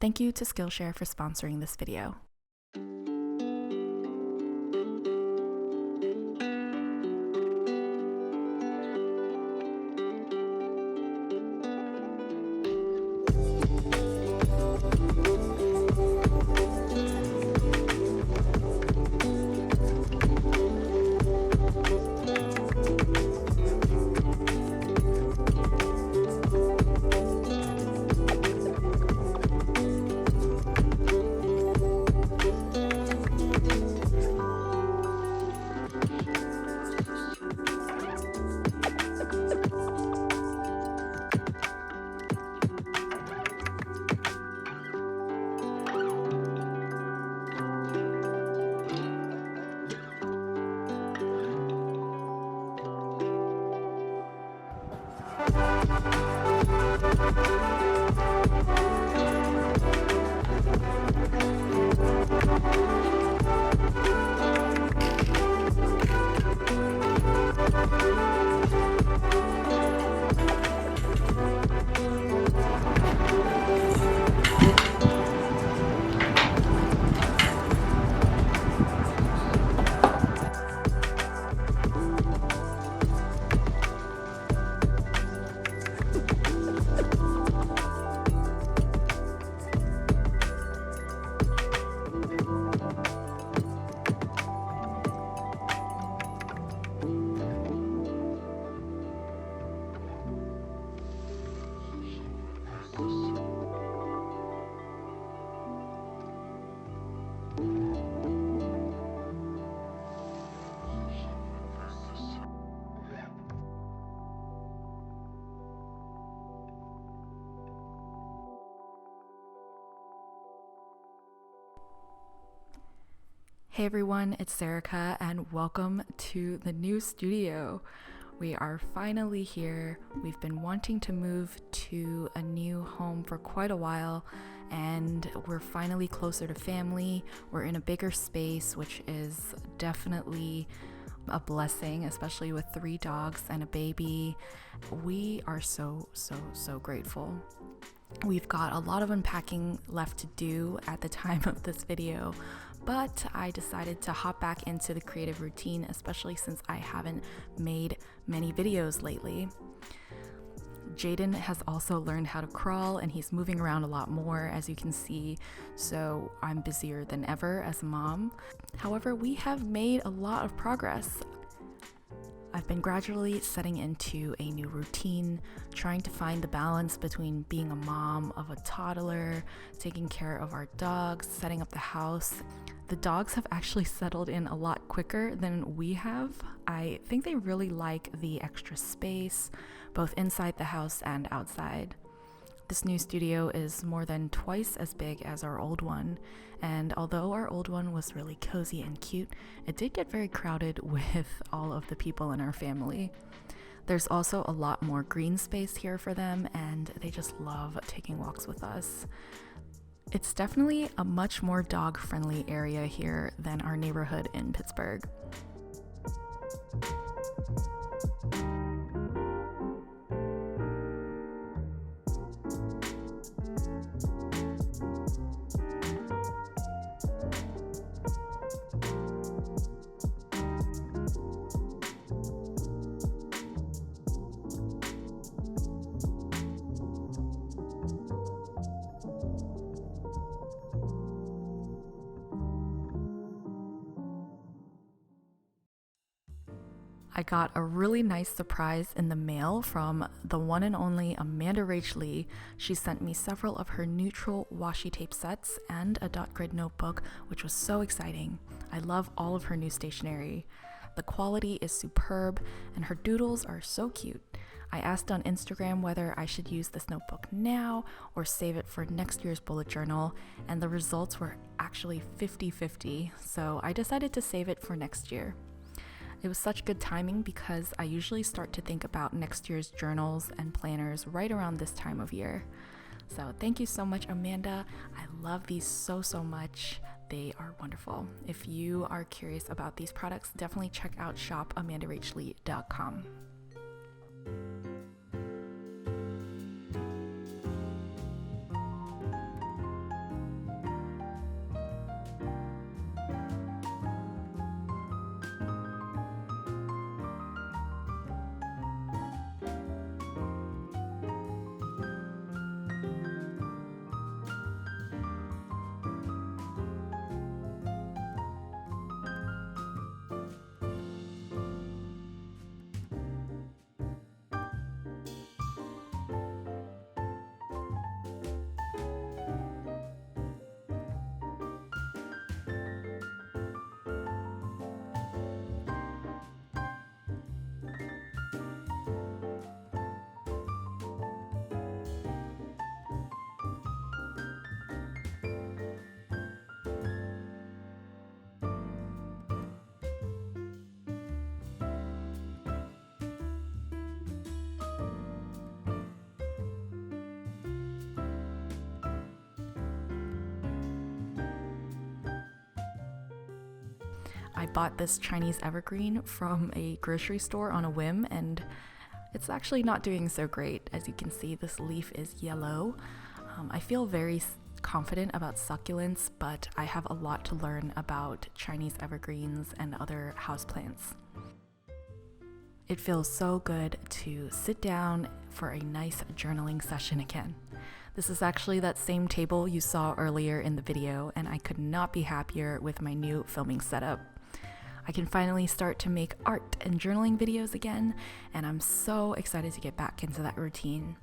Thank you to Skillshare for sponsoring this video. Hey everyone, it's Sarika and welcome to the new studio. We are finally here. We've been wanting to move to a new home for quite a while and we're finally closer to family. We're in a bigger space, which is definitely a blessing, especially with 3 dogs and a baby. We are so grateful. We've got a lot of unpacking left to do at the time of this video, but I decided to hop back into the creative routine, especially since I haven't made many videos lately. Jaden has also learned how to crawl and he's moving around a lot more, as you can see, so I'm busier than ever as a mom. However, we have made a lot of progress. I've been gradually setting into a new routine, trying to find the balance between being a mom of a toddler, taking care of our dogs, setting up the house. The dogs have actually settled in a lot quicker than we have. I think they really like the extra space, both inside the house and outside. This new studio is more than twice as big as our old one, and although our old one was really cozy and cute, it did get very crowded with all of the people in our family. There's also a lot more green space here for them, and they just love taking walks with us. It's definitely a much more dog-friendly area here than our neighborhood in Pittsburgh. I got a really nice surprise in the mail from the one and only Amanda Rach Lee. She sent me several of her neutral washi tape sets and a dot grid notebook, which was so exciting. I love all of her new stationery. The quality is superb and her doodles are so cute. I asked on Instagram whether I should use this notebook now or save it for next year's bullet journal, and the results were actually 50-50, so I decided to save it for next year. It was such good timing because I usually start to think about next year's journals and planners right around this time of year. So thank you so much, Amanda. I love these so much. They are wonderful. If you are curious about these products, definitely check out shopamandarachlee.com. I bought this Chinese evergreen from a grocery store on a whim, and it's actually not doing so great. As you can see, this leaf is yellow. I feel very confident about succulents, but I have a lot to learn about Chinese evergreens and other houseplants. It feels so good to sit down for a nice journaling session again. This is actually that same table you saw earlier in the video, and I could not be happier with my new filming setup. I can finally start to make art and journaling videos again, and I'm so excited to get back into that routine.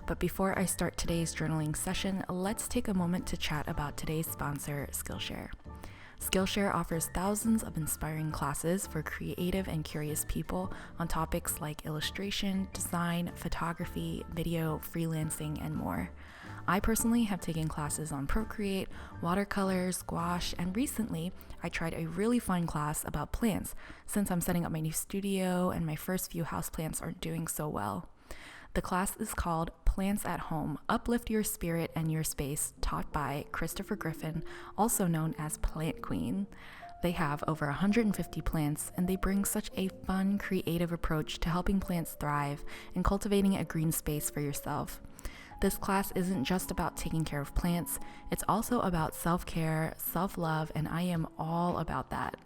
But before I start today's journaling session, let's take a moment to chat about today's sponsor, Skillshare. Skillshare offers thousands of inspiring classes for creative and curious people on topics like illustration, design, photography, video, freelancing, and more. I personally have taken classes on Procreate, watercolors, gouache, and recently I tried a really fun class about plants since I'm setting up my new studio and my first few houseplants aren't doing so well. The class is called Plants at Home, Uplift Your Spirit and Your Space, taught by Christopher Griffin, also known as Plant Queen. They have over 150 plants, and they bring such a fun, creative approach to helping plants thrive and cultivating a green space for yourself. This class isn't just about taking care of plants, it's also about self-care, self-love, and I am all about that.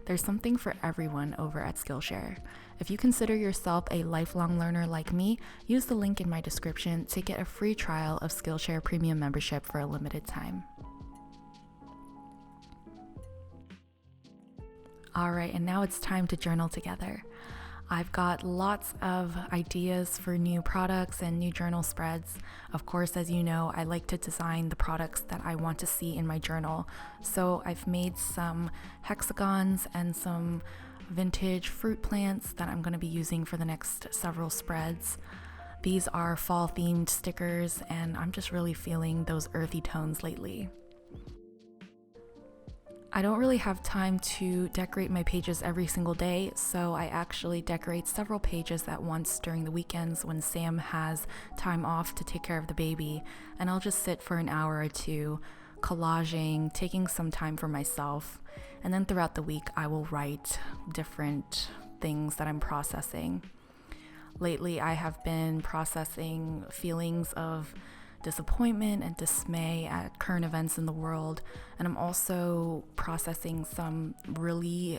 There's something for everyone over at Skillshare. If you consider yourself a lifelong learner like me, use the link in my description to get a free trial of Skillshare Premium membership for a limited time. Alright, and now it's time to journal together. I've got lots of ideas for new products and new journal spreads. Of course, as you know, I like to design the products that I want to see in my journal. So I've made some hexagons and some vintage fruit plants that I'm going to be using for the next several spreads. These are fall themed stickers, and I'm just really feeling those earthy tones lately. I don't really have time to decorate my pages every single day, so I actually decorate several pages at once during the weekends when Sam has time off to take care of the baby, and I'll just sit for an hour or two, collaging, taking some time for myself, and then throughout the week I will write different things that I'm processing. Lately, I have been processing feelings of disappointment and dismay at current events in the world, and I'm also processing some really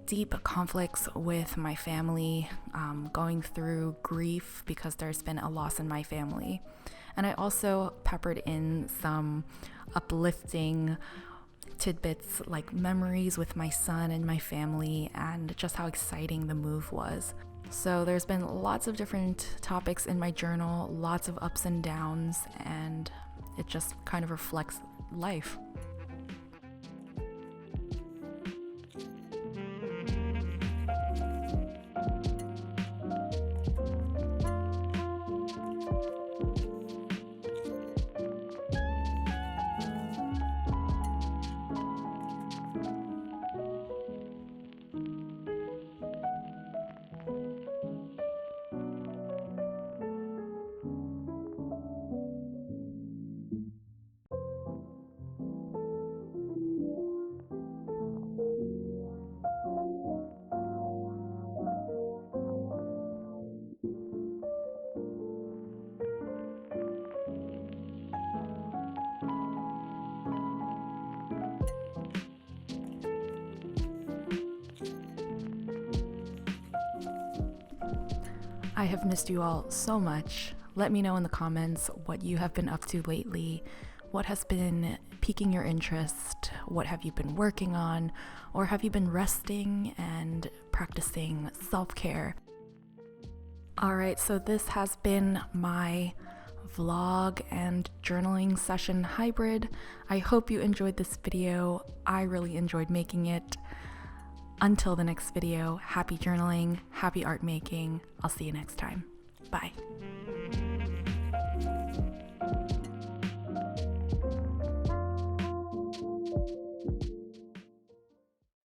deep conflicts with my family, going through grief because there's been a loss in my family. And I also peppered in some uplifting tidbits like memories with my son and my family and just how exciting the move was. So there's been lots of different topics in my journal, lots of ups and downs, and it just kind of reflects life. I have missed you all so much. Let me know in the comments what you have been up to lately, what has been piquing your interest, what have you been working on, or have you been resting and practicing self-care? Alright, so this has been my vlog and journaling session hybrid. I hope you enjoyed this video. I really enjoyed making it. Until the next video, happy journaling, happy art making. I'll see you next time. Bye.